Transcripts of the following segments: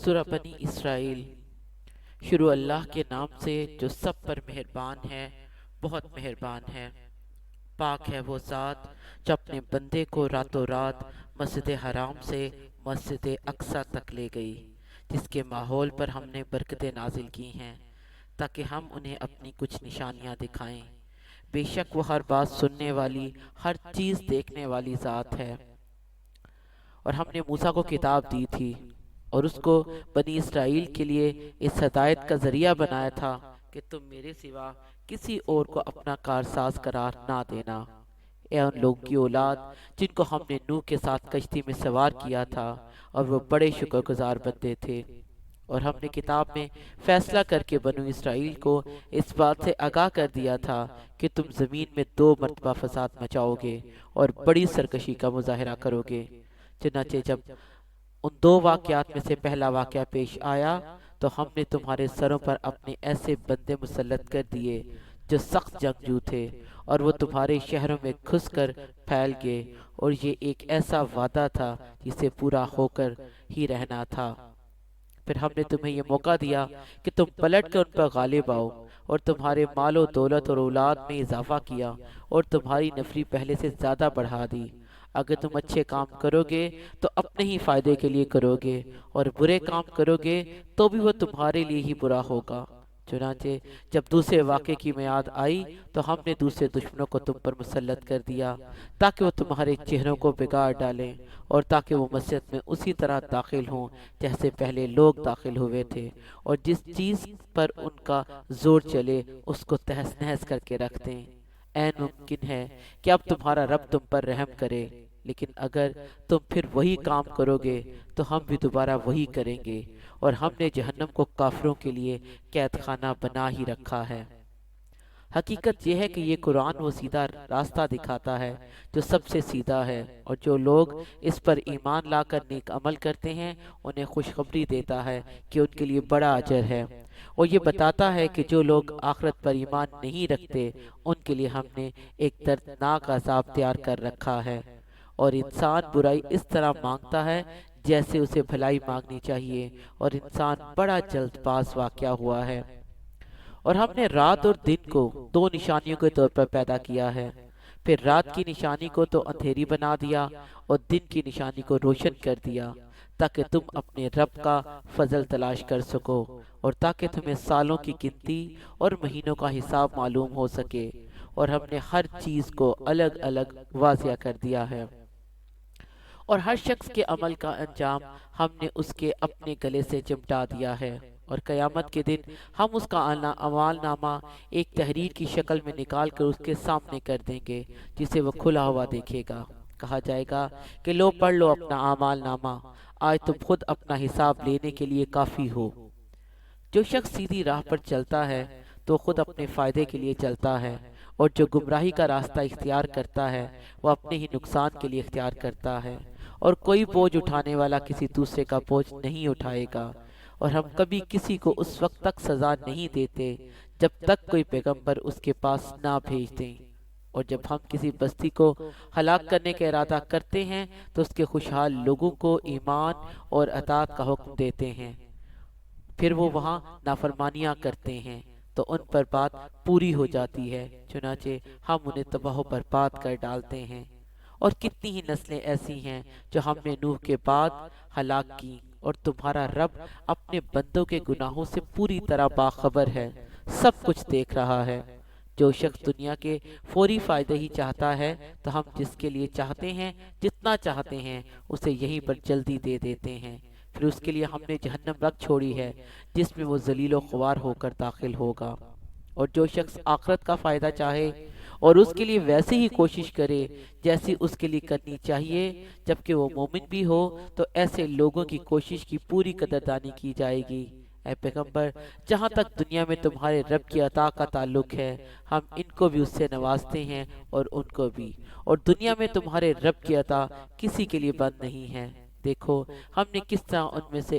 سورہ بنی اسرائیل۔ شروع اللہ کے نام سے جو سب پر مہربان ہے، بہت مہربان ہے۔ پاک ہے وہ ذات جو اپنے بندے کو راتوں رات مسجد حرام سے مسجد اقصی تک لے گئی، جس کے ماحول پر ہم نے برکتیں نازل کی ہیں تاکہ ہم انہیں اپنی کچھ نشانیاں دکھائیں۔ بے شک وہ ہر بات سننے والی، ہر چیز دیکھنے والی ذات ہے۔ اور ہم نے موسیٰ کو کتاب دی تھی اور اس کو بنی اسرائیل کے لیے اس ہدایت کا ذریعہ بنایا تھا کہ تم میرے سوا کسی اور کو اپنا کارساز قرار نہ دینا۔ اے ان لوگوں کی اولاد جن کو ہم نے نوح کے ساتھ کشتی میں سوار کیا تھا اور وہ بڑے شکر گزار بندے تھے۔ اور ہم نے کتاب میں فیصلہ کر کے بنو اسرائیل کو اس بات سے آگاہ کر دیا تھا کہ تم زمین میں 2 مرتبہ فساد مچاؤ گے اور بڑی سرکشی کا مظاہرہ کرو گے۔ چنانچہ جب ان 2 واقعات میں سے پہلا واقعہ پیش آیا تو ہم نے تمہارے سروں پر اپنے ایسے بندے مسلط کر دیے جو سخت جنگجو تھے، اور وہ تمہارے شہروں میں گھس کر پھیل گئے، اور یہ ایک ایسا وعدہ تھا جسے پورا ہو کر ہی رہنا تھا۔ پھر ہم نے تمہیں یہ موقع دیا کہ تم پلٹ کر ان پر غالب آؤ، اور تمہارے مال و دولت اور اولاد میں اضافہ کیا، اور تمہاری نفری پہلے سے زیادہ بڑھا دی۔ اگر تم اچھے کام کرو گے تو اپنے ہی فائدے کے لیے کرو گے، اور برے کام کرو گے تو بھی وہ تمہارے لیے ہی برا ہوگا۔ چنانچہ جب دوسرے واقعے کی میعاد آئی تو ہم نے دوسرے دشمنوں کو تم پر مسلط کر دیا تاکہ وہ تمہارے چہروں کو بگاڑ ڈالیں، اور تاکہ وہ مسجد میں اسی طرح داخل ہوں جیسے پہلے لوگ داخل ہوئے تھے، اور جس چیز پر ان کا زور چلے اس کو تہس نہس کر کے رکھ دیں۔ عین ممکن ہے کہ اب تمہارا رب تم پر رحم کرے، لیکن اگر تم پھر وہی کام کرو گے تو ہم بھی دوبارہ وہی کریں گے، اور ہم نے جہنم کو کافروں کے لیے قید خانہ بنا ہی رکھا ہے۔ حقیقت یہ ہے کہ یہ قرآن وہ سیدھا راستہ دکھاتا ہے جو سب سے سیدھا ہے، اور جو لوگ اس پر ایمان لا کر نیک عمل کرتے ہیں انہیں خوشخبری دیتا ہے کہ ان کے لیے بڑا اجر ہے، اور یہ بتاتا ہے کہ جو لوگ آخرت پر ایمان نہیں رکھتے ان کے لیے ہم نے ایک دردناک عذاب تیار کر رکھا ہے۔ اور انسان برائی اس طرح مانگتا ہے جیسے اسے بھلائی مانگنی چاہیے، اور انسان بڑا جلد باز واقع ہوا ہے۔ اور ہم نے رات اور دن کو 2 نشانیوں کے طور پر پیدا کیا ہے، پھر رات کی نشانی کو تو اندھیری بنا دیا اور دن کی نشانی کو روشن کر دیا، تاکہ تم اپنے رب کا فضل تلاش کر سکو، اور تاکہ تمہیں سالوں کی گنتی اور مہینوں کا حساب معلوم ہو سکے۔ اور ہم نے ہر چیز کو الگ الگ واضح کر دیا ہے، اور ہر شخص کے عمل کا انجام ہم نے اس کے اپنے گلے سے چمٹا دیا ہے۔ اور قیامت کے دن ہم اس کا اعمال نامہ ایک تحریر کی شکل میں نکال کر اس کے سامنے کر دیں گے، جسے وہ کھلا ہوا دیکھے گا۔ کہا جائے گا کہ لو پڑھ لو اپنا اعمال نامہ، آج تم خود اپنا حساب لینے کے لیے کافی ہو۔ جو شخص سیدھی راہ پر چلتا ہے تو خود اپنے فائدے کے لیے چلتا ہے، اور جو گمراہی کا راستہ اختیار کرتا ہے وہ اپنے ہی نقصان کے لیے اختیار کرتا ہے، اور کوئی بوجھ اٹھانے والا کسی دوسرے کا بوجھ نہیں اٹھائے گا۔ اور ہم کبھی کسی کو اس وقت تک سزا نہیں دیتے جب تک کوئی پیغمبر اس کے پاس نہ بھیج دیں، اور جب ہم کسی بستی کو ہلاک کرنے کا ارادہ کرتے ہیں تو اس کے خوشحال لوگوں کو ایمان اور اطاعت کا حکم دیتے ہیں، پھر وہ وہاں نافرمانیاں کرتے ہیں تو ان پر بات پوری ہو جاتی ہے، چنانچہ ہم انہیں تباہ و برباد کر ڈالتے ہیں۔ اور کتنی ہی نسلیں ایسی ہیں جو ہم نے نوح کے بعد ہلاک کی، اور تمہارا رب اپنے بندوں کے گناہوں سے پوری طرح باخبر ہے، سب کچھ دیکھ رہا ہے۔ جو شخص دنیا کے فوری فائدے ہی چاہتا ہے تو ہم جس کے لیے چاہتے ہیں، جتنا چاہتے ہیں، اسے یہیں پر جلدی دے دیتے ہیں۔ پھر اس کے لیے ہم نے جہنم رکھ چھوڑی ہے جس میں وہ ذلیل و خوار ہو کر داخل ہوگا۔ اور جو شخص آخرت کا فائدہ چاہے اور اس کے لیے ویسے ہی کوشش کرے جیسی اس کے لیے کرنی چاہیے جبکہ وہ مومن بھی ہو، تو ایسے لوگوں کی کوشش کی پوری قدردانی کی جائے گی۔ اے پیغمبر، جہاں تک دنیا میں تمہارے رب کی عطا کا تعلق ہے، ہم ان کو بھی اس سے نوازتے ہیں اور ان کو بھی، اور دنیا میں تمہارے رب کی عطا کسی کے لیے بند نہیں ہے۔ دیکھو ہم نے کس طرح ان میں سے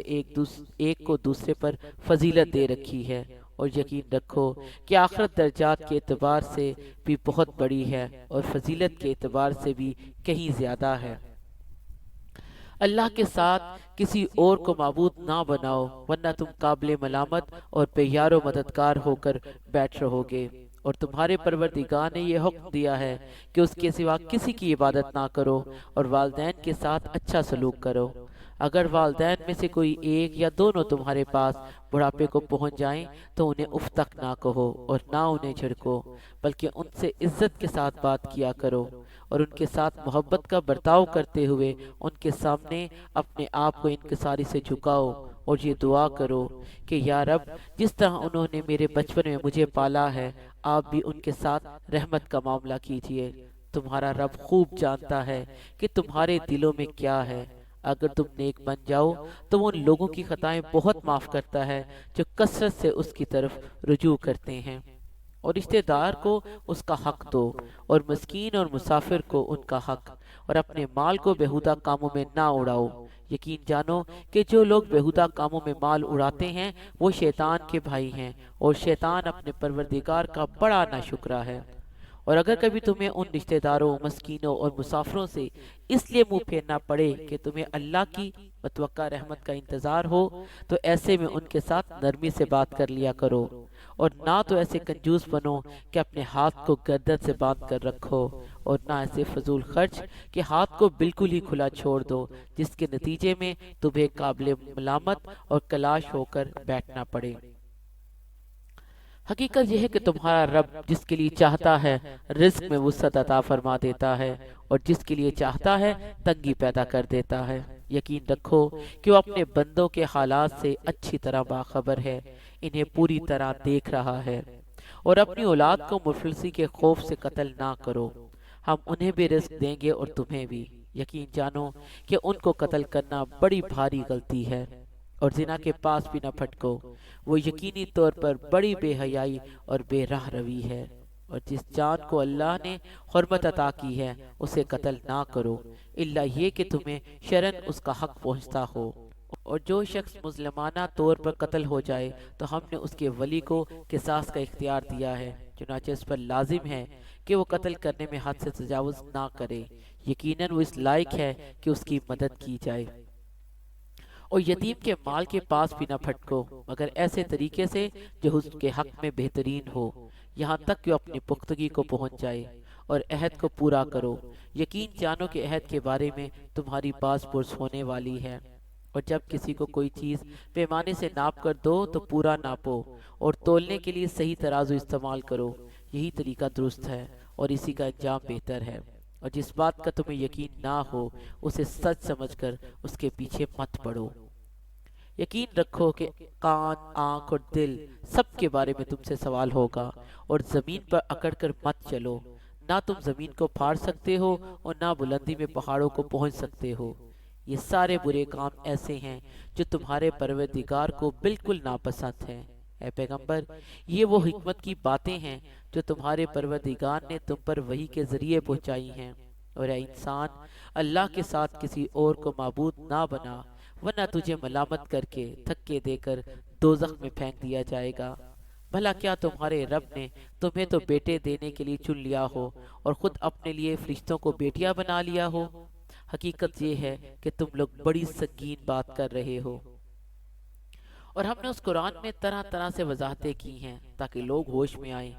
ایک کو دوسرے پر فضیلت دے رکھی ہے، اور یقین رکھو کہ آخرت درجات کے اعتبار سے بھی بہت بڑی ہے اور فضیلت کے اعتبار سے بھی کہیں زیادہ ہے۔ اللہ کے ساتھ کسی اور کو معبود نہ بناؤ، ورنہ تم قابل ملامت اور بے یار و مددگار ہو کر بیٹھ رہو گے۔ اور تمہارے پروردگار نے یہ حکم دیا ہے کہ اس کے سوا کسی کی عبادت نہ کرو اور والدین کے ساتھ اچھا سلوک کرو۔ اگر والدین میں سے کوئی ایک یا دونوں تمہارے پاس بڑھاپے کو پہنچ جائیں تو انہیں اف تک نہ کہو اور نہ انہیں جھڑکو، بلکہ ان سے عزت کے ساتھ بات کیا کرو اور ان کے ساتھ محبت کا برتاؤ کرتے ہوئے ان کے سامنے اپنے آپ کو انکساری سے جھکاؤ اور یہ دعا کرو کہ یا رب، جس طرح انہوں نے میرے بچپن میں مجھے پالا ہے، آپ بھی ان کے ساتھ رحمت کا معاملہ کیجئے۔ تمہارا رب خوب جانتا ہے کہ تمہارے دلوں میں کیا ہے۔ اگر تم نیک بن جاؤ تو وہ ان لوگوں کی خطائیں بہت معاف کرتا ہے جو کثرت سے اس کی طرف رجوع کرتے ہیں۔ اور رشتہ دار کو اس کا حق دو اور مسکین اور مسافر کو ان کا حق، اور اپنے مال کو بیہودہ کاموں میں نہ اڑاؤ۔ یقین جانو کہ جو لوگ بیہودہ کاموں میں مال اڑاتے ہیں وہ شیطان کے بھائی ہیں، اور شیطان اپنے پروردگار کا بڑا ناشکرا ہے۔ اور اگر کبھی تمہیں ان رشتہ داروں، مسکینوں اور مسافروں سے اس لیے منہ پھیرنا پڑے کہ تمہیں اللہ کی متوقع رحمت کا انتظار ہو، تو ایسے میں ان کے ساتھ نرمی سے بات کر لیا کرو، اور نہ تو ایسے کنجوس بنو کہ اپنے ہاتھ کو گردن سے باندھ کر رکھو، اور نہ ایسے فضول خرچ کہ ہاتھ کو بالکل ہی کھلا چھوڑ دو، جس کے نتیجے میں تمہیں قابل ملامت اور کلاش ہو کر بیٹھنا پڑے۔ حقیقت یہ ہے کہ تمہارا رب جس کے لیے چاہتا ہے رزق میں وسعت عطا فرما دیتا ہے، اور جس کے لیے چاہتا ہے تنگی پیدا کر دیتا ہے۔ یقین رکھو کہ وہ اپنے بندوں کے حالات سے اچھی طرح باخبر ہے، انہیں پوری طرح دیکھ رہا ہے۔ اور اپنی اولاد کو مفلسی کے خوف سے قتل نہ کرو، ہم انہیں بھی رزق دیں گے اور تمہیں بھی۔ یقین جانو کہ ان کو قتل کرنا بڑی بھاری غلطی ہے، اور زنا کے پاس بھی نہ پھٹکو، وہ یقینی طور پر بڑی بے حیائی اور بے راہ روی ہے۔ اور جس جان کو اللہ نے حرمت عطا کی ہے اسے قتل نہ کرو، الا یہ کہ تمہیں شرعاً اس کا حق پہنچتا ہو۔ اور جو شخص مظلمانہ طور پر قتل ہو جائے تو ہم نے اس کے ولی کو قصاص کا اختیار دیا ہے، چنانچہ اس پر لازم ہے کہ وہ قتل کرنے میں حد سے تجاوز نہ کرے، یقیناً وہ اس لائق ہے کہ اس کی مدد کی جائے۔ اور یتیم کے مال کے پاس بھی نہ پھٹکو، مگر ایسے طریقے سے جو اس کے حق میں بہترین ہو، یہاں تک کہ اپنی پختگی کو پہنچ جائے، اور عہد کو پورا کرو۔ یقین جانو کہ عہد کے بارے میں تمہاری باز پرس ہونے والی ہے۔ اور جب کسی کو کوئی چیز پیمانے سے ناپ کر دو تو پورا ناپو، اور تولنے کے لیے صحیح ترازو استعمال کرو، یہی طریقہ درست ہے اور اسی کا انجام بہتر ہے۔ اور جس بات کا تمہیں یقین نہ ہو اسے سچ سمجھ کر اس کے پیچھے مت پڑو۔ یقین رکھو کہ کان، آنکھ اور دل سب کے بارے میں تم سے سوال ہوگا، اور زمین پر اکڑ کر مت چلو، نہ تم زمین کو پھاڑ سکتے ہو اور نہ بلندی میں پہاڑوں کو پہنچ سکتے ہو۔ یہ سارے برے کام ایسے ہیں جو تمہارے پروردگار کو بالکل ناپسند ہیں۔ اے پیغمبر، یہ وہ حکمت کی باتیں ہیں جو تمہارے پروردگار نے تم پر وحی کے ذریعے پہنچائی ہیں۔ اور اے انسان، اللہ کے ساتھ کسی اور کو معبود نہ بنا، ورنہ تجھے ملامت کر کے دھکے دے کر دوزخ میں پھینک دیا جائے گا۔ بھلا کیا تمہارے رب نے تمہیں تو بیٹے دینے کے لیے چن لیا ہو اور خود اپنے لیے فرشتوں کو بیٹیاں بنا لیا ہو؟ حقیقت یہ ہے کہ تم لوگ بڑی سنگین بات کر رہے ہو۔ اور ہم نے اس قرآن میں طرح طرح سے وضاحتیں کی ہیں تاکہ لوگ ہوش میں آئیں،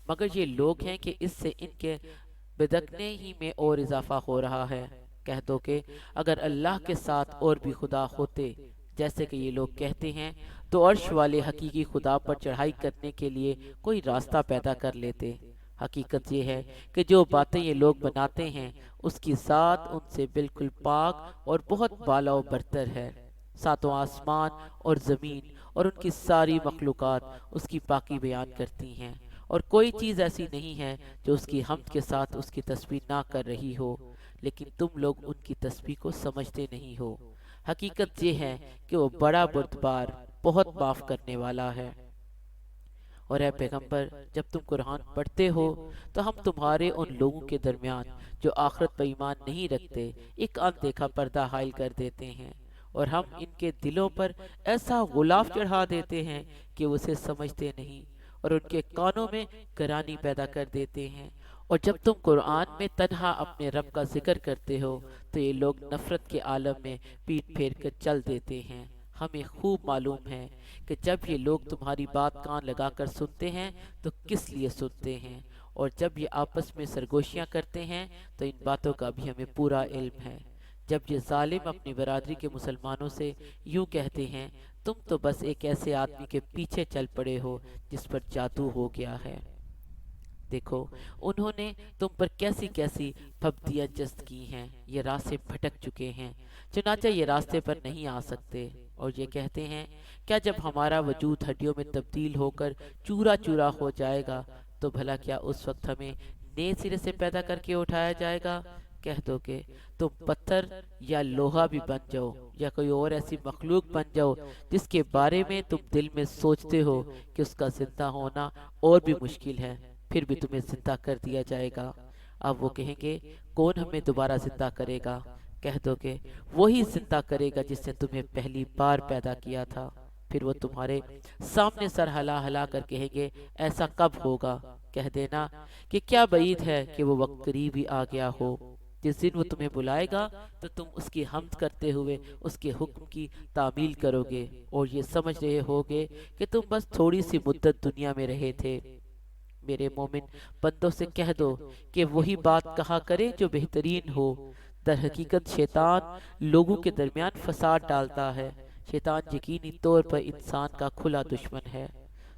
مگر یہ لوگ ہیں کہ اس سے ان کے بدکنے ہی میں اور اضافہ ہو رہا ہے۔ کہہ دو کہ اگر اللہ کے ساتھ اور بھی خدا ہوتے، جیسے کہ یہ لوگ کہتے ہیں، تو عرش والے حقیقی خدا پر چڑھائی کرنے کے لیے کوئی راستہ پیدا کر لیتے۔ حقیقت یہ ہے کہ جو باتیں یہ لوگ بناتے ہیں اس کی ذات ان سے بالکل پاک اور بہت بالا و برتر ہے۔ ساتوں آسمان اور زمین اور ان کی ساری مخلوقات اس کی پاکی بیان کرتی ہیں، اور کوئی چیز ایسی نہیں ہے جو اس کی حمد کے ساتھ اس کی تسبیح نہ کر رہی ہو، لیکن تم لوگ ان کی تسبیح کو سمجھتے نہیں ہو۔ حقیقت یہ ہے کہ وہ بڑا بردبار، بہت معاف کرنے والا ہے۔ اور اے پیغمبر، جب تم قرآن پڑھتے ہو تو ہم تمہارے ان لوگوں کے درمیان جو آخرت پر ایمان نہیں رکھتے ایک اندیکھا پردہ حائل کر دیتے ہیں، اور ہم ان کے دلوں پر ایسا غلاف چڑھا دیتے ہیں کہ وہ اسے سمجھتے نہیں، اور ان کے کانوں میں گرانی پیدا کر دیتے ہیں، اور جب تم قرآن میں تنہا اپنے رب کا ذکر کرتے ہو تو یہ لوگ نفرت کے عالم میں پیٹ پھیر کر چل دیتے ہیں۔ ہمیں خوب معلوم ہے کہ جب یہ لوگ تمہاری بات کان لگا کر سنتے ہیں تو کس لیے سنتے ہیں، اور جب یہ آپس میں سرگوشیاں کرتے ہیں تو ان باتوں کا بھی ہمیں پورا علم ہے۔ جب یہ ظالم اپنی برادری کے مسلمانوں سے یوں کہتے ہیں، تم تو بس ایک ایسے آدمی کے پیچھے چل پڑے ہو جس پر جادو ہو گیا ہے۔ دیکھو انہوں نے تم پر کیسی کیسی پھبتیاں جست کی ہیں، یہ راستے بھٹک چکے ہیں، چنانچہ یہ راستے پر نہیں آ سکتے، اور یہ کہتے ہیں کیا جب ہمارا وجود ہڈیوں میں تبدیل ہو کر چورا چورا ہو جائے گا تو بھلا کیا اس وقت ہمیں نئے سرے سے پیدا کر کے اٹھایا جائے گا؟ کہہ دو کہ تم پتھر یا لوہا بھی بن جاؤ یا کوئی اور ایسی مخلوق بن جاؤ جس کے بارے میں تم دل میں سوچتے ہو کہ اس کا زندہ ہونا اور بھی مشکل ہے، پھر بھی تمہیں زندہ کر دیا جائے گا۔ اب وہ کہیں گے کون ہمیں دوبارہ زندہ کرے گا؟ کہہ دو کہ وہی زندہ کرے گا جس نے تمہیں پہلی بار پیدا کیا تھا۔ پھر وہ تمہارے سامنے سر ہلا ہلا کر کہیں گے ایسا کب ہوگا؟ کہہ دینا کہ کیا بعید ہے کہ وہ وقت قریب ہی آ گیا ہو۔ جس دن وہ تمہیں بلائے گا تو تم اس کی حمد کرتے ہوئے اس کے حکم کی تعمیل کرو گے اور یہ سمجھ رہے ہوگے کہ تم بس تھوڑی سی مدت دنیا میں رہے تھے۔ میرے مومن بندوں سے کہہ دو کہ وہی بات کہا کرے جو بہترین ہو۔ در حقیقت شیطان لوگوں کے درمیان فساد ڈالتا ہے۔ شیطان یقینی طور پر انسان کا کھلا دشمن ہے۔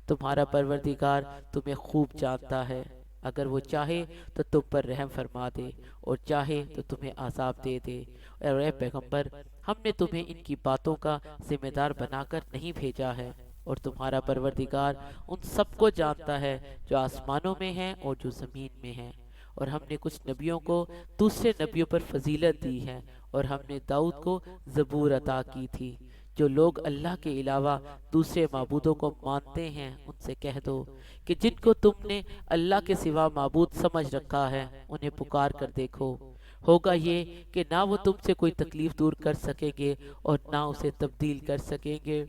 تمہارا پروردگار تمہیں خوب جانتا ہے، اگر وہ چاہے تو تم پر رحم فرما دے اور چاہے تو تمہیں عذاب دے دے۔ اور اے پیغمبر، ہم نے تمہیں ان کی باتوں کا ذمہ دار بنا کر نہیں بھیجا ہے، اور تمہارا پروردگار ان سب کو جانتا ہے جو آسمانوں میں ہیں اور جو زمین میں ہیں۔ اور ہم نے کچھ نبیوں کو دوسرے نبیوں پر فضیلت دی ہے، اور ہم نے داؤد کو زبور عطا کی تھی۔ جو لوگ اللہ کے علاوہ دوسرے معبودوں کو مانتے ہیں ان سے کہہ دو کہ جن کو تم نے اللہ کے سوا معبود سمجھ رکھا ہے انہیں پکار کر دیکھو، ہوگا یہ کہ نہ وہ تم سے کوئی تکلیف دور کر سکیں گے اور نہ اسے تبدیل کر سکیں گے۔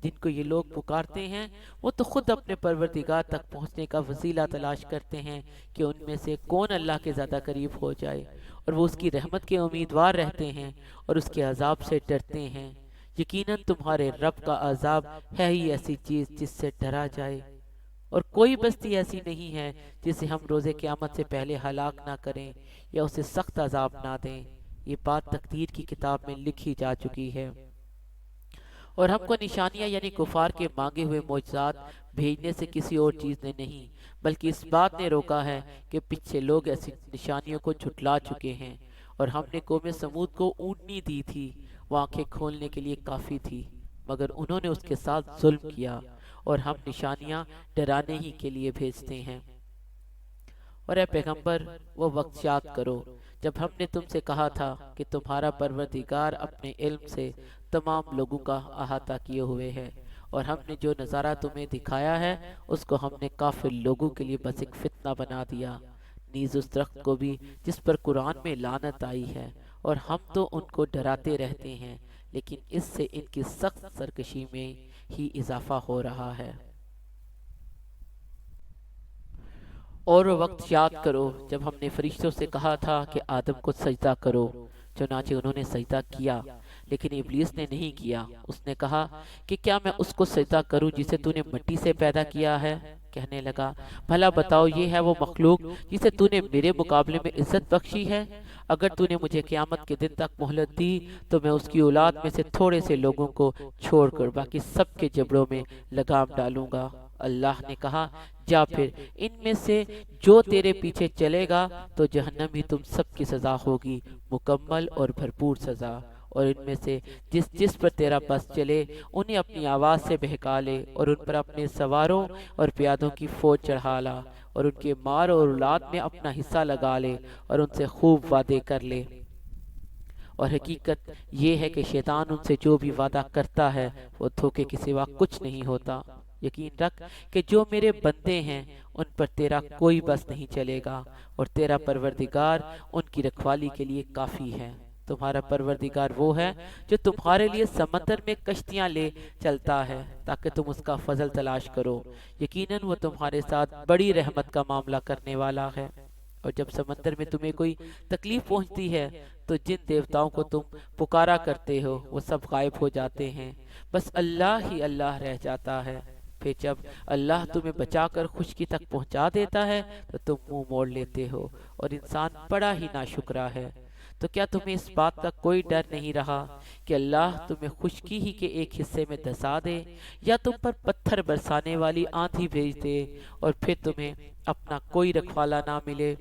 جن کو یہ لوگ پکارتے ہیں وہ تو خود اپنے پروردگار تک پہنچنے کا وسیلہ تلاش کرتے ہیں کہ ان میں سے کون اللہ کے زیادہ قریب ہو جائے، اور وہ اس کی رحمت کے امیدوار رہتے ہیں اور اس کے عذاب سے ڈرتے ہیں۔ یقیناً تمہارے رب کا عذاب ہے ہی ایسی چیز جس سے ڈرا جائے، اور کوئی بستی ایسی نہیں ہے جسے ہم روز قیامت سے پہلے ہلاک نہ کریں یا اسے سخت عذاب نہ دیں۔ یہ بات تقدیر کی کتاب میں لکھی جا چکی ہے، اور ہم کو نشانیاں یعنی کفار کے مانگے ہوئے معجزات بھیجنے سے کسی اور چیز نے نہیں بلکہ اس بات نے روکا ہے کہ پچھے لوگ ایسی نشانیوں کو جھٹلا چکے ہیں۔ اور ہم نے قوم سمود کو اونٹنی دی تھی، وہ آنکھیں کھولنے کے لیے کافی تھی، مگر انہوں نے اس کے ساتھ ظلم کیا، اور ہم نشانیاں ڈرانے ہی کے لیے بھیجتے ہیں۔ اور اے پیغمبر، وہ وقت یاد کرو جب ہم نے تم سے کہا تھا کہ تمہارا پروردگار اپنے علم سے تمام لوگوں کا احاطہ کیے ہوئے ہے، اور ہم نے جو نظارہ تمہیں دکھایا ہے اس کو ہم نے کافر لوگوں کے لیے بس ایک فتنہ بنا دیا، نیز اس درخت کو بھی جس پر قرآن میں لعنت آئی ہے، اور ہم تو ان کو ڈراتے رہتے ہیں لیکن اس سے ان کی سخت سرکشی میں ہی اضافہ ہو رہا ہے۔ اور وہ وقت یاد کرو جب ہم نے فرشتوں سے کہا تھا کہ آدم کو سجدہ کرو، چنانچہ انہوں نے سجدہ کیا، لیکن ابلیس نے نہیں کیا۔ اس نے کہا کہ کیا میں اس کو سجدہ کروں جسے تو نے مٹی سے پیدا کیا ہے؟ کہنے لگا بھلا بتاؤ، یہ ہے وہ مخلوق جسے تو نے میرے مقابلے میں عزت بخشی ہے؟ اگر تو نے مجھے قیامت کے دن تک مہلت دی تو میں اس کی اولاد میں سے تھوڑے سے لوگوں کو چھوڑ کر باقی سب کے جبڑوں میں لگام ڈالوں گا۔ اللہ نے کہا جا پھر ان میں سے جو تیرے پیچھے چلے گا تو جہنم ہی تم سب کی سزا ہوگی، مکمل اور بھرپور سزا۔ اور ان میں سے جس جس پر تیرا بس چلے انہیں اپنی آواز سے بہکا لے، اور ان پر اپنے سواروں اور پیادوں کی فوج چڑھا لا، اور ان کے مال اور اولاد میں اپنا حصہ لگا لے اور ان سے خوب وعدے کر لے۔ اور حقیقت یہ ہے کہ شیطان ان سے جو بھی وعدہ کرتا ہے وہ دھوکے کے سوا کچھ نہیں ہوتا۔ یقین رکھ کہ جو میرے بندے ہیں ان پر تیرا کوئی بس نہیں چلے گا، اور تیرا پروردگار ان کی رکھوالی کے لیے کافی ہے۔ تمہارا پروردگار وہ ہے جو تمہارے لیے سمندر میں کشتیاں لے چلتا ہے تاکہ تم اس کا فضل تلاش کرو، یقیناً وہ تمہارے ساتھ بڑی رحمت کا معاملہ کرنے والا ہے۔ اور جب سمندر میں تمہیں کوئی تکلیف پہنچتی ہے تو جن دیوتاؤں کو تم پکارا کرتے ہو وہ سب غائب ہو جاتے ہیں، بس اللہ ہی اللہ رہ جاتا ہے۔ پھر جب اللہ تمہیں بچا کر خشکی تک پہنچا دیتا ہے تو تم منہ موڑ لیتے ہو، اور انسان بڑا ہی ناشکرا ہے۔ تو کیا تمہیں اس بات کا کوئی ڈر نہیں رہا کہ اللہ تمہیں خشکی ہی کے ایک حصے میں دھسا دے، یا تم پر پتھر برسانے والی آندھی بھیج دے اور پھر تمہیں اپنا کوئی رکھوالا نہ ملے؟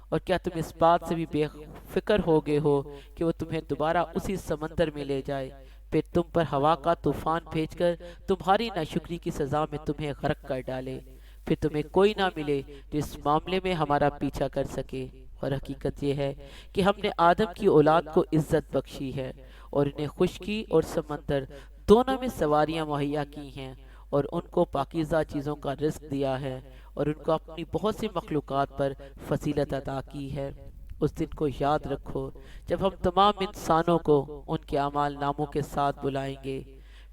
اور کیا تم اس بات سے بھی بے فکر ہو گئے ہو کہ وہ تمہیں دوبارہ اسی سمندر میں لے جائے، پھر تم پر ہوا کا طوفان بھیج کر تمہاری ناشکری کی سزا میں تمہیں غرق کر ڈالے؟ پھر تمہیں کوئی نہ ملے جو اس معاملے میں ہمارا پیچھا کر سکے۔ اور حقیقت یہ ہے کہ ہم نے آدم کی اولاد کو عزت بخشی ہے اور انہیں خشکی اور سمندر دونوں میں سواریاں مہیا کی ہیں، اور ان کو پاکیزہ چیزوں کا رزق دیا ہے، اور ان کو اپنی بہت سی مخلوقات پر فضیلت عطا کی ہے۔ اس دن کو یاد رکھو جب ہم تمام انسانوں کو ان کے اعمال ناموں کے ساتھ بلائیں گے،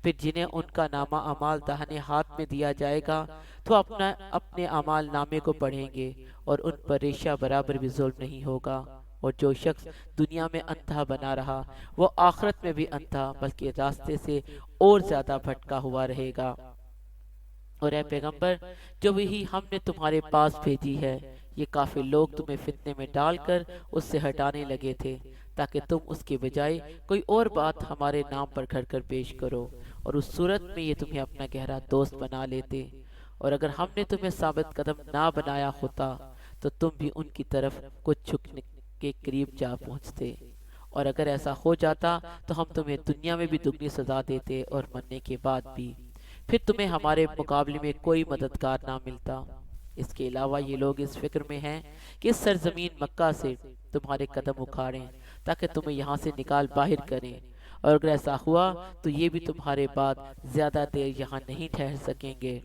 پھر جنہیں ان کا نامہ اعمال داہنے ہاتھ میں دیا جائے گا تو اپنے اعمال نامے کو پڑھیں گے، اور ان پر ریشہ برابر بھی ظلم نہیں ہوگا۔ اور جو شخص دنیا میں اندھا بنا رہا وہ آخرت میں بھی اندھا بلکہ راستے سے اور زیادہ بھٹکا ہوا رہے گا۔ اور اے پیغمبر، جو وہی ہم نے تمہارے پاس بھیجی ہے، یہ کافی لوگ تمہیں فتنے میں ڈال کر اس سے ہٹانے لگے تھے تاکہ تم اس کے بجائے کوئی اور بات ہمارے نام پر گھڑ کر پیش کرو، اور اس صورت میں یہ تمہیں اپنا گہرا دوست بنا لیتے۔ اور اگر ہم نے تمہیں ثابت قدم نہ بنایا ہوتا تو تم بھی ان کی طرف کچھ جھکنے کے قریب جا پہنچتے، اور اگر ایسا ہو جاتا تو ہم تمہیں دنیا میں بھی دگنی سزا دیتے اور مرنے کے بعد بھی، پھر تمہیں ہمارے مقابلے میں کوئی مددگار نہ ملتا۔ اس کے علاوہ یہ لوگ اس فکر میں ہیں کہ اس سرزمین مکہ سے تمہارے قدم اکھاڑیں تاکہ تمہیں یہاں سے نکال باہر کریں، اور اگر ایسا ہوا تو یہ بھی تمہارے بعد زیادہ دیر یہاں نہیں ٹھہر سکیں گے۔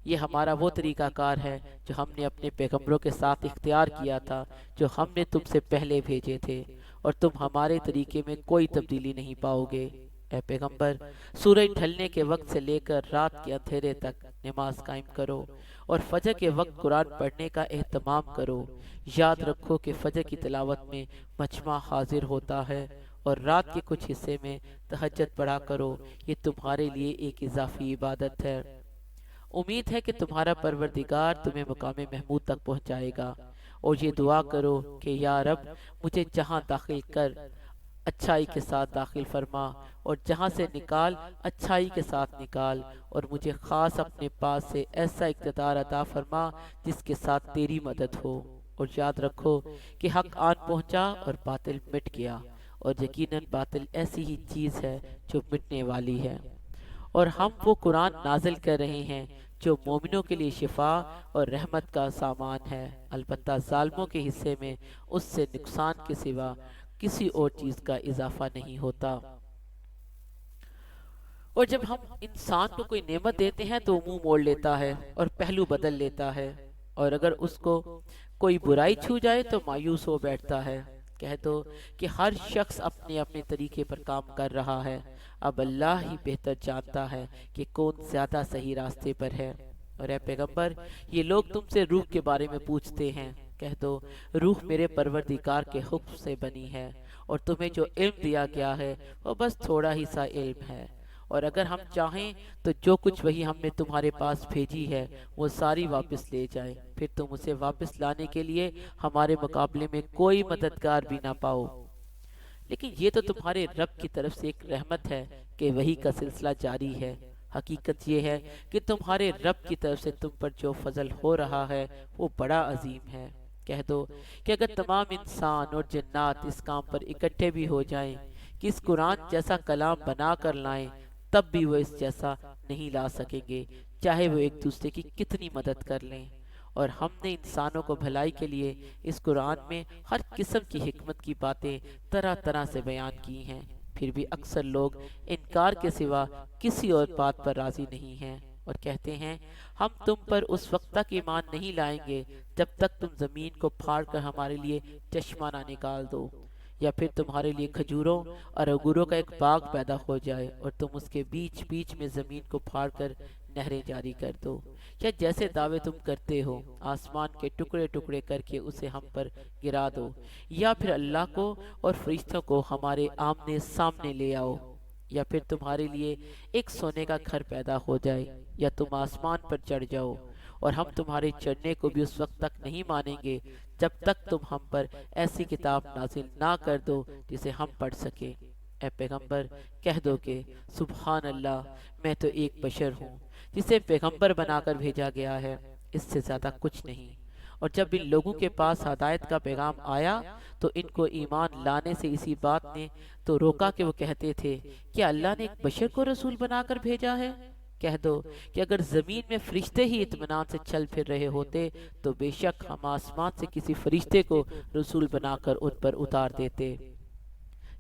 یہ ہمارا وہ طریقہ کار ہے جو ہم نے اپنے پیغمبروں کے ساتھ اختیار کیا تھا جو ہم نے تم سے پہلے بھیجے تھے، اور تم ہمارے طریقے میں کوئی تبدیلی نہیں پاؤ گے۔ اے پیغمبر، سورج ڈھلنے کے وقت سے لے کر رات کے اندھیرے تک نماز قائم کرو، اور فجر کے وقت قرآن پڑھنے کا اہتمام کرو۔ یاد رکھو کہ فجر کی تلاوت میں مجمع حاضر ہوتا ہے، اور رات کے کچھ حصے میں تہجد پڑھا کرو، یہ تمہارے لیے ایک اضافی عبادت ہے۔ امید ہے کہ تمہارا پروردگار تمہیں مقام محمود تک پہنچائے گا، اور یہ دعا کرو کہ یا رب، مجھے جہاں داخل کر اچھائی کے ساتھ داخل فرما، اور جہاں سے نکال اچھائی کے ساتھ نکال، اور مجھے خاص اپنے پاس سے ایسا اقتدار عطا فرما جس کے ساتھ تیری مدد ہو۔ اور یاد رکھو کہ حق آن پہنچا اور باطل مٹ گیا، اور یقیناً باطل ایسی ہی چیز ہے جو مٹنے والی ہے۔ اور ہم وہ قرآن نازل کر رہے ہیں جو مومنوں کے لیے شفا اور رحمت کا سامان ہے، البتہ ظالموں کے حصے میں اس سے نقصان کے سوا کسی اور چیز کا اضافہ نہیں ہوتا۔ اور جب ہم انسان کو کوئی نعمت دیتے ہیں تو وہ منہ موڑ لیتا ہے اور پہلو بدل لیتا ہے، اور اگر اس کو کوئی برائی چھو جائے تو مایوس ہو بیٹھتا ہے۔ کہہ دو کہ ہر شخص اپنے اپنے طریقے پر کام کر رہا ہے، اب اللہ ہی بہتر جانتا ہے کہ کون زیادہ صحیح راستے پر ہے۔ اور اے پیغمبر، یہ لوگ تم سے روح کے بارے میں پوچھتے ہیں، کہہ دو روح میرے پروردگار کے حکم سے بنی ہے، اور تمہیں جو علم دیا گیا ہے وہ بس تھوڑا ہی سا علم ہے، اور اگر ہم چاہیں تو جو کچھ وہی ہم نے تمہارے پاس بھیجی ہے وہ ساری واپس لے جائیں، پھر تم اسے واپس لانے کے لیے ہمارے مقابلے میں کوئی مددگار بھی نہ پاؤ۔ لیکن یہ تو تمہارے رب کی طرف سے ایک رحمت ہے کہ وحی کا سلسلہ جاری ہے۔ حقیقت یہ ہے کہ تمہارے رب کی طرف سے تم پر جو فضل ہو رہا ہے وہ بڑا عظیم ہے۔ کہہ دو کہ اگر تمام انسان اور جنات اس کام پر اکٹھے بھی ہو جائیں کہ اس قرآن جیسا کلام بنا کر لائیں، تب بھی وہ اس جیسا نہیں لا سکیں گے، چاہے وہ ایک دوسرے کی کتنی مدد کر لیں۔ اور ہم نے انسانوں کو بھلائی کے لیے اس قرآن میں ہر قسم کی حکمت کی باتیں طرح طرح سے بیان کی ہیں، پھر بھی اکثر لوگ انکار کے سوا کسی اور بات پر راضی نہیں ہیں، اور کہتے ہیں ہم تم پر اس وقت تک ایمان نہیں لائیں گے جب تک تم زمین کو پھاڑ کر ہمارے لیے چشمہ نہ نکال دو، یا پھر تمہارے لیے کھجوروں اور انگوروں کا ایک باغ پیدا ہو جائے اور تم اس کے بیچ بیچ میں زمین کو پھاڑ کر نہریں جاری کر دو، یا جیسے دعوے تم کرتے ہو آسمان کے ٹکڑے ٹکڑے کر کے اسے ہم پر گرا دو، یا پھر اللہ کو اور فرشتوں کو ہمارے آمنے سامنے لے آؤ، یا پھر تمہارے لیے ایک سونے کا گھر پیدا ہو جائے، یا تم آسمان پر چڑھ جاؤ، اور ہم تمہارے چڑھنے کو بھی اس وقت تک نہیں مانیں گے جب تک تم ہم پر ایسی کتاب نازل نہ کر دو جسے ہم پڑھ سکیں۔ اے پیغمبر کہہ دو کہ سبحان اللہ، میں تو ایک بشر ہوں جسے پیغمبر بنا کر بھیجا گیا ہے، اس سے زیادہ کچھ نہیں۔ اور جب ان لوگوں کے پاس ہدایت کا پیغام آیا تو ان کو ایمان لانے سے اسی بات نے تو روکا کہ وہ کہتے تھے کہ اللہ نے ایک بشر کو رسول بنا کر بھیجا ہے۔ کہہ دو کہ اگر زمین میں فرشتے ہی اطمینان سے چل پھر رہے ہوتے تو بے شک ہم آسمان سے کسی فرشتے کو رسول بنا کر ان پر اتار دیتے۔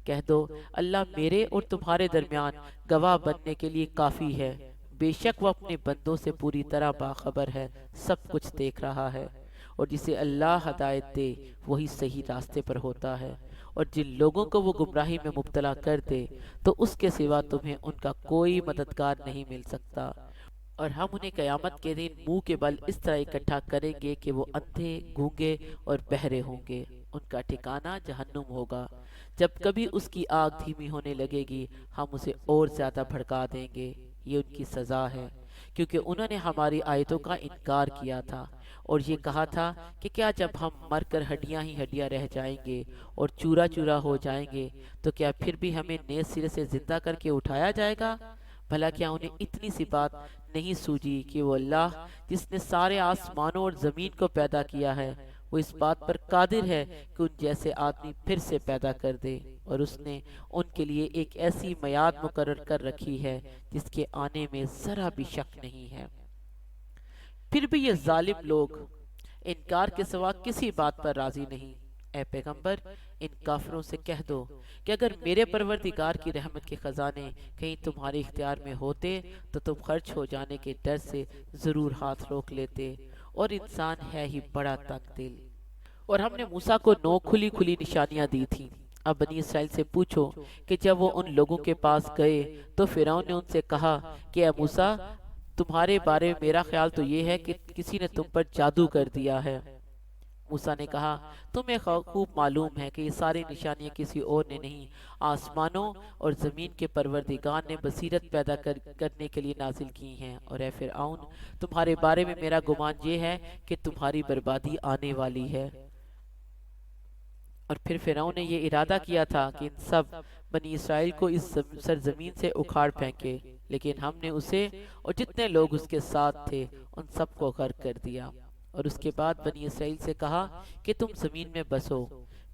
کہہ دو اللہ میرے اور تمہارے درمیان گواہ بننے کے لیے کافی ہے، بے شک وہ اپنے بندوں سے پوری طرح باخبر ہے، سب کچھ دیکھ رہا ہے۔ اور جسے اللہ ہدایت دے وہی صحیح راستے پر ہوتا ہے، اور جن لوگوں کو وہ گمراہی میں مبتلا کر دے تو اس کے سوا تمہیں ان کا کوئی مددگار نہیں مل سکتا۔ اور ہم انہیں قیامت کے دن منہ کے بل اس طرح اکٹھا کریں گے کہ وہ اندھے، گونگے اور بہرے ہوں گے، ان کا ٹھکانہ جہنم ہوگا۔ جب کبھی اس کی آگ دھیمی ہونے لگے گی ہم اسے اور زیادہ بھڑکا دیں گے، یہ ان کی سزا ہے، کیونکہ انہوں نے ہماری آیتوں کا انکار کیا تھا اور یہ کہا تھا کہ کیا جب ہم مر کر ہڈیاں ہی ہڈیاں رہ جائیں گے اور چورا چورا ہو جائیں گے تو کیا پھر بھی ہمیں نئے سرے سے زندہ کر کے اٹھایا جائے گا؟ بھلا کیا انہیں اتنی سی بات نہیں سوجی کہ وہ اللہ جس نے سارے آسمانوں اور زمین کو پیدا کیا ہے وہ اس بات پر قادر ہے کہ ان جیسے آدمی پھر سے پیدا کر دے، اور اس نے ان کے لیے ایک ایسی میعاد مقرر کر رکھی ہے جس کے آنے میں ذرا بھی شک نہیں ہے۔ پھر بھی یہ ظالم لوگ انکار کے سوا کسی بات پر راضی نہیں۔ اے پیغمبر ان کافروں سے کہہ دو کہ اگر میرے پروردگار کی رحمت کے خزانے کہیں تمہارے اختیار میں ہوتے تو تم خرچ ہو جانے کے ڈر سے ضرور ہاتھ روک لیتے، اور انسان ہے ہی بڑا تنگ دل۔ اور ہم نے موسیٰ کو 9 کھلی کھلی نشانیاں دی تھیں۔ اب بنی اسرائیل سے پوچھو کہ جب وہ ان لوگوں کے پاس گئے تو فرعون نے ان سے کہا کہ اے موسیٰ تمہارے بارے میں میرا خیال تو یہ ہے کہ کسی نے تم پر جادو کر دیا ہے۔ موسیٰ نے کہا تمہیں خوب معلوم ہے کہ یہ ساری نشانیاں کسی اور نے نہیں، آسمانوں اور زمین کے پروردگار نے بصیرت پیدا کرنے کے لیے نازل کی ہیں۔ اور اے فرعون تمہارے بارے میں میرا گمان یہ ہے کہ تمہاری بربادی آنے والی ہے۔ اور پھر فرعون نے یہ ارادہ کیا تھا کہ ان سب بنی اسرائیل کو اس سرزمین سے اکھاڑ پھینکے، لیکن ہم نے اسے اور جتنے لوگ اس کے ساتھ تھے ان سب کو غرق کر دیا۔ اور اس کے بعد بنی اسرائیل سے کہا کہ تم زمین میں بسو،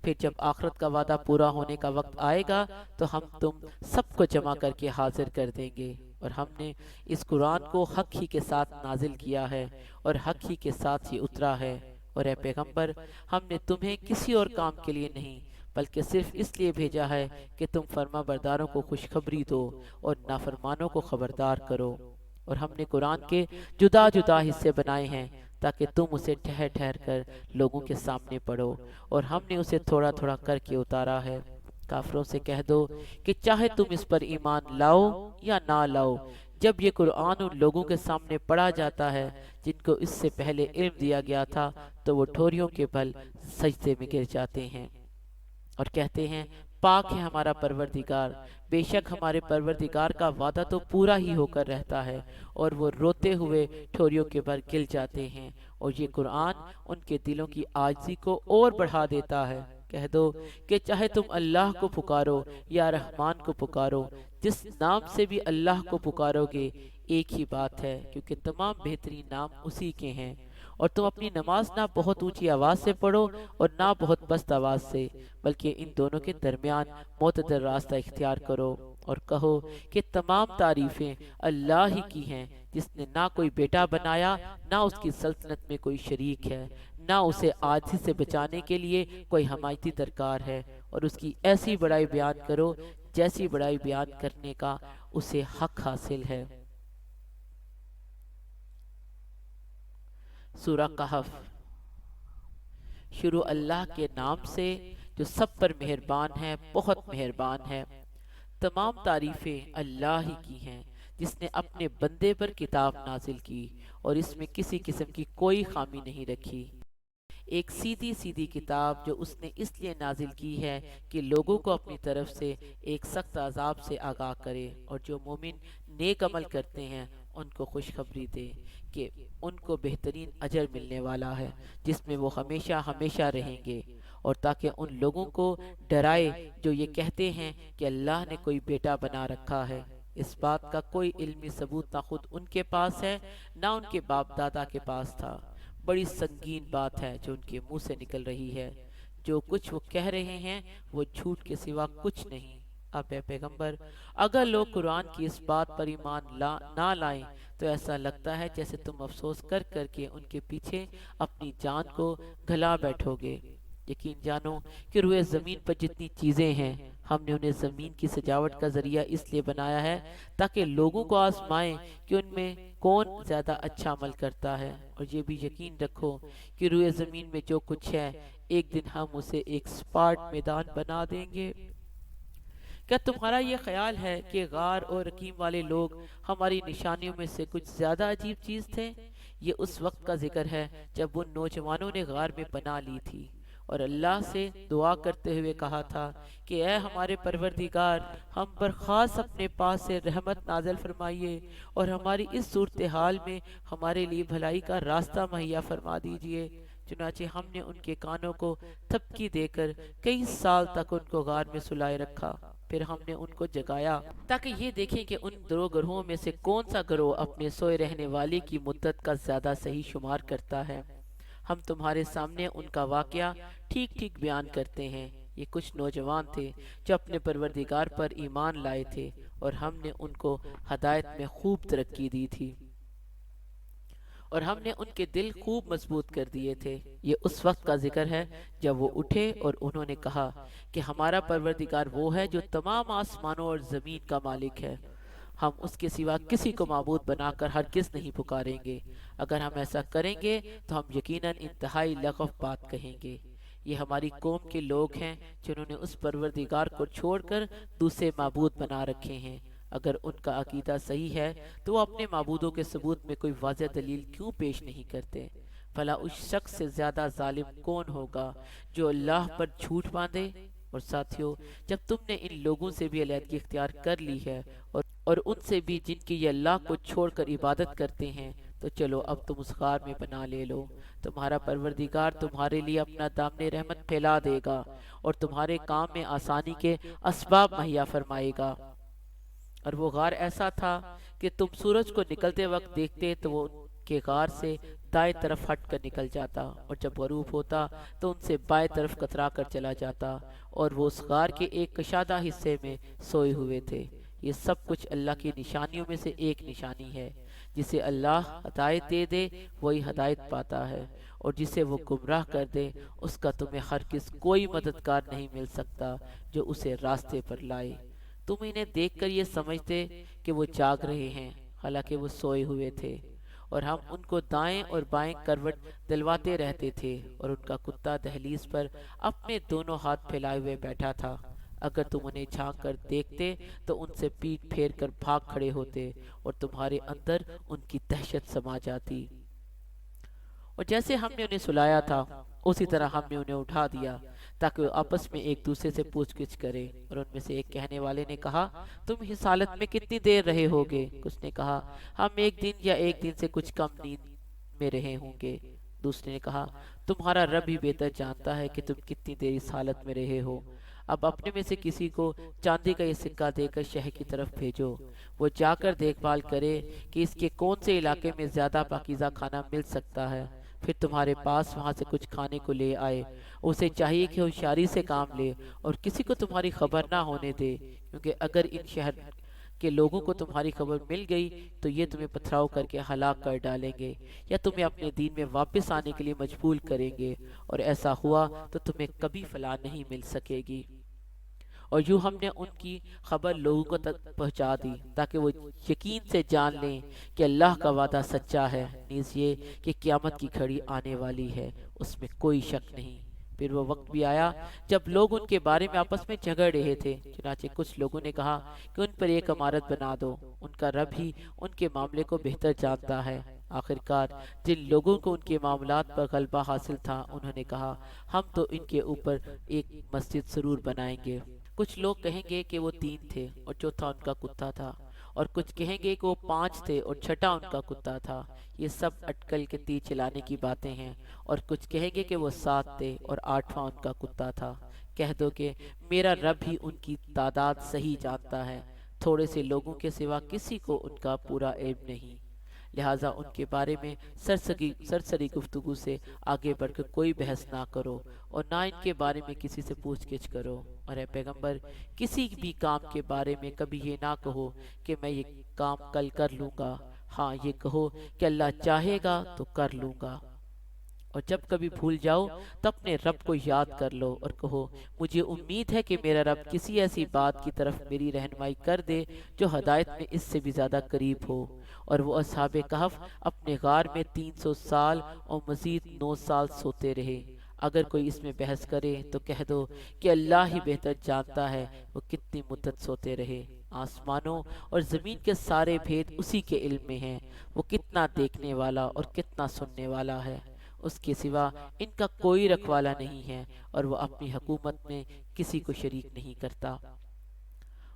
پھر جب آخرت کا وعدہ پورا ہونے کا وقت آئے گا تو ہم تم سب کو جمع کر کے حاضر کر دیں گے۔ اور ہم نے اس قرآن کو حق ہی کے ساتھ نازل کیا ہے اور حق ہی کے ساتھ یہ اترا ہے۔ اور اے پیغمبر ہم نے تمہیں کسی اور کام کے لیے نہیں بلکہ صرف اس لیے بھیجا ہے کہ تم فرما برداروں کو خوشخبری دو اور نافرمانوں کو خبردار کرو۔ اور ہم نے قرآن کے جدا جدا حصے بنائے ہیں تاکہ تم اسے ٹھہر ٹھہر کر لوگوں کے سامنے پڑھو، اور ہم نے اسے تھوڑا تھوڑا کر کے اتارا ہے۔ کافروں سے کہہ دو کہ چاہے تم اس پر ایمان لاؤ یا نہ لاؤ، جب یہ قرآن ان لوگوں کے سامنے پڑھا جاتا ہے جن کو اس سے پہلے علم دیا گیا تھا تو وہ ٹھوریوں کے بل سجدے میں گر جاتے ہیں اور کہتے ہیں پاک ہے ہمارا پروردگار، بے شک ہمارے پروردگار کا وعدہ تو پورا ہی ہو کر رہتا ہے، اور وہ روتے ہوئے ٹھوریوں کے بل گر جاتے ہیں، اور یہ قرآن ان کے دلوں کی عاجزی کو اور بڑھا دیتا ہے۔ کہہ دو کہ چاہے تم اللہ کو پکارو یا رحمان کو پکارو، جس نام سے بھی اللہ کو پکارو گے ایک ہی بات ہے، کیونکہ تمام بہترین نام اسی کے ہیں۔ اور تم اپنی نماز نہ بہت اونچی آواز سے پڑھو اور نہ بہت پست آواز سے، بلکہ ان دونوں کے درمیان معتدل راستہ اختیار کرو، اور کہو کہ تمام تعریفیں اللہ ہی کی ہیں جس نے نہ کوئی بیٹا بنایا، نہ اس کی سلطنت میں کوئی شریک ہے، نہ اسے عاجزی سے بچانے کے لیے کوئی حمایتی درکار ہے، اور اس کی ایسی بڑائی بیان کرو جیسی بڑائی بیان کرنے کا اسے حق حاصل ہے۔ سورہ کہف۔ شروع اللہ کے نام سے جو سب پر مہربان ہے، بہت مہربان ہے۔ تمام تعریفیں اللہ ہی کی ہیں جس نے اپنے بندے پر کتاب نازل کی اور اس میں کسی قسم کی کوئی خامی نہیں رکھی، ایک سیدھی سیدھی کتاب جو اس نے اس لیے نازل کی ہے کہ لوگوں کو اپنی طرف سے ایک سخت عذاب سے آگاہ کرے، اور جو مومن نیک عمل کرتے ہیں ان کو خوشخبری دے کہ ان کو بہترین اجر ملنے والا ہے جس میں وہ ہمیشہ ہمیشہ رہیں گے، اور تاکہ ان لوگوں کو ڈرائے جو یہ کہتے ہیں کہ اللہ نے کوئی بیٹا بنا رکھا ہے۔ اس بات کا کوئی علمی ثبوت نہ خود ان کے پاس ہے نہ ان کے باپ دادا کے پاس تھا۔ بڑی سنگین بات ہے جو ان کے منہ سے نکل رہی ہے، جو کچھ وہ کہہ رہے ہیں وہ جھوٹ کے سوا کچھ نہیں۔ اب اے پیغمبر، اگر لوگ قرآن کی اس بات پر ایمان نہ لائیں تو ایسا لگتا ہے جیسے تم افسوس کر کر کے ان کے پیچھے اپنی جان کو گھلا بیٹھو گے۔ یقین جانو کہ روئے زمین پر جتنی چیزیں ہیں ہم نے انہیں زمین کی سجاوٹ کا ذریعہ اس لیے بنایا ہے تاکہ لوگوں کو آزمائیں کہ ان میں کون زیادہ اچھا عمل کرتا ہے، اور یہ بھی یقین رکھو کہ روئے زمین میں جو کچھ ہے ایک دن ہم اسے ایک سپاٹ میدان بنا دیں گے۔ کیا تمہارا یہ خیال ہے کہ غار اور رقیم والے لوگ ہماری نشانیوں میں سے کچھ زیادہ عجیب چیز تھے؟ یہ اس وقت کا ذکر ہے جب ان نوجوانوں نے غار میں پناہ لی تھی اور اللہ سے دعا کرتے ہوئے کہا تھا کہ اے ہمارے پروردگار، ہم پر خاص اپنے پاس سے رحمت نازل فرمائیے اور ہماری اس صورتحال میں ہمارے لیے بھلائی کا راستہ مہیا فرما دیجئے۔ چنانچہ ہم نے ان کے کانوں کو تھپکی دے کر کئی سال تک ان کو غار میں سلائے رکھا، پھر ہم نے ان کو جگایا تاکہ یہ دیکھیں کہ ان دو گروہوں میں سے کون سا گروہ اپنے سوئے رہنے والے کی مدت کا زیادہ صحیح شمار کرتا ہے۔ ہم تمہارے سامنے ان کا واقعہ ٹھیک ٹھیک بیان کرتے ہیں۔ یہ کچھ نوجوان تھے جو اپنے پروردگار پر ایمان لائے تھے اور ہم نے ان کو ہدایت میں خوب ترقی دی تھی اور ہم نے ان کے دل خوب مضبوط کر دیے تھے۔ یہ اس وقت کا ذکر ہے جب وہ اٹھے اور انہوں نے کہا کہ ہمارا پروردگار وہ ہے جو تمام آسمانوں اور زمین کا مالک ہے، ہم اس کے سوا کسی کو معبود بنا کر ہرگز نہیں پکاریں گے۔ اگر ہم ایسا کریں گے تو ہم یقیناً انتہائی لغو بات کہیں گے۔ یہ ہماری قوم کے لوگ ہیں جنہوں نے اس پروردگار کو چھوڑ کر دوسرے معبود بنا رکھے ہیں۔ اگر ان کا عقیدہ صحیح ہے تو وہ اپنے معبودوں کے ثبوت میں کوئی واضح دلیل کیوں پیش نہیں کرتے؟ بھلا اس شخص سے زیادہ ظالم کون ہوگا جو اللہ پر جھوٹ باندھے؟ اور ساتھیو، جب تم نے ان لوگوں سے بھی علیحدگی اختیار کر لی ہے اور ان سے بھی جن کی یہ اللہ کو چھوڑ کر عبادت کرتے ہیں، تو چلو اب تم اس غار میں پناہ لے لو۔ تمہارا پروردگار تمہارے لیے اپنا دامن رحمت پھیلا دے گا اور تمہارے کام میں آسانی کے اسباب مہیا فرمائے گا۔ اور وہ غار ایسا تھا کہ تم سورج کو نکلتے وقت دیکھتے تو وہ ان کے غار سے دائیں طرف ہٹ کر نکل جاتا، اور جب غروب ہوتا تو ان سے بائیں طرف کترا کر چلا جاتا، اور وہ اس غار کے ایک کشادہ حصے میں سوئے ہوئے تھے۔ یہ سب کچھ اللہ کی نشانیوں میں سے ایک نشانی ہے۔ جسے اللہ ہدایت دے دے وہی ہدایت پاتا ہے، اور جسے وہ گمراہ کر دے اس کا تمہیں ہرگز کوئی مددگار نہیں مل سکتا جو اسے راستے پر لائے۔ تم انہیں دیکھ کر یہ سمجھتے کہ وہ جاگ رہے ہیں، حالانکہ وہ سوئے ہوئے تھے، اور ہم ان کو دائیں اور بائیں کروٹ دلواتے رہتے تھے، اور ان کا کتا دہلیز پر اپنے دونوں ہاتھ پھیلائے ہوئے بیٹھا تھا۔ اگر تم انہیں جھانک کر دیکھتے تو ان سے پیٹ پھیر کر بھاگ کھڑے ہوتے اور تمہارے اندر ان کی دہشت سما جاتی۔ اور جیسے ہم نے انہیں سلایا تھا اسی طرح ہم نے انہیں اٹھا دیا تاکہ وہ آپس میں ایک دوسرے سے پوچھ گچھ کرے، اور ان میں سے ایک کہنے والے نے کہا، تم اس حالت میں کتنی دیر رہے ہوگے؟ کچھ نے کہا، ہم ایک دن یا ایک دن سے کچھ کم نیند میں رہے ہوں گے۔ دوسرے نے کہا، تمہارا رب ہی بہتر جانتا ہے کہ تم کتنی دیر اس حالت میں رہے ہو۔ اب اپنے میں سے کسی کو چاندی کا یہ سکہ دے کر شہر کی طرف بھیجو، وہ جا کر دیکھ بھال کرے کہ اس کے کون سے علاقے میں زیادہ پاکیزہ کھانا مل سکتا ہے، پھر تمہارے پاس وہاں سے کچھ کھانے کو لے آئے۔ اسے چاہیے کہ ہوشیاری سے کام لے اور کسی کو تمہاری خبر نہ ہونے دے، کیونکہ اگر ان شہر کے لوگوں کو تمہاری خبر مل گئی تو یہ تمہیں پتھراؤ کر کے ہلاک کر ڈالیں گے یا تمہیں اپنے دین میں واپس آنے کے لیے مجبور کریں گے، اور ایسا ہوا تو تمہیں کبھی فلاح نہیں مل سکے گی۔ اور یوں ہم نے ان کی خبر لوگوں تک پہنچا دی تاکہ وہ یقین سے جان لیں کہ اللہ کا وعدہ سچا ہے، نیز یہ کہ قیامت کی گھڑی آنے والی ہے، اس میں کوئی شک نہیں۔ پھر وہ وقت بھی آیا جب لوگ ان کے بارے میں آپس میں جھگڑ رہے تھے۔ چنانچہ کچھ لوگوں نے کہا کہ ان پر ایک عمارت بنا دو، ان کا رب ہی ان کے معاملے کو بہتر جانتا ہے۔ آخر کار جن لوگوں کو ان کے معاملات پر غلبہ حاصل تھا، انہوں نے کہا ہم تو ان کے اوپر ایک مسجد ضرور بنائیں گے۔ کچھ لوگ کہیں گے کہ وہ 3 تھے اور چوتھا ان کا کتا تھا، اور کچھ کہیں گے کہ وہ 5 تھے اور چھٹا ان کا کتا تھا۔ یہ سب اٹکل کے تیر چلانے کی باتیں ہیں۔ اور کچھ کہیں گے کہ وہ 7 تھے اور 8واں ان کا کتا تھا۔ کہہ دو کہ میرا رب ہی ان کی تعداد صحیح جانتا ہے، تھوڑے سے لوگوں کے سوا کسی کو ان کا پورا علم نہیں، لہٰذا ان کے بارے میں سرسری گفتگو سے آگے بڑھ کر کوئی بحث نہ کرو، اور نہ ان کے بارے میں کسی سے پوچھ گچھ کرو۔ اور اے پیغمبر، کسی بھی کام کے بارے میں کبھی یہ نہ کہو کہ میں یہ کام کل کر لوں گا، ہاں یہ کہو کہ اللہ چاہے گا تو کر لوں گا۔ اور جب کبھی بھول جاؤ تو اپنے رب کو یاد کر لو اور کہو مجھے امید ہے کہ میرا رب کسی ایسی بات کی طرف میری رہنمائی کر دے جو ہدایت میں اس سے بھی زیادہ قریب ہو۔ اور وہ اصحاب کہف اپنے غار میں 300 سال اور مزید 9 سال سوتے رہے۔ اگر کوئی اس میں بحث کرے تو کہہ دو کہ اللہ ہی بہتر جانتا ہے وہ کتنی مدت سوتے رہے۔ آسمانوں اور زمین کے سارے بھید اسی کے علم میں ہیں، وہ کتنا دیکھنے والا اور کتنا سننے والا ہے۔ اس کے سوا ان کا کوئی رکھوالا نہیں ہے، اور وہ اپنی حکومت میں کسی کو شریک نہیں کرتا۔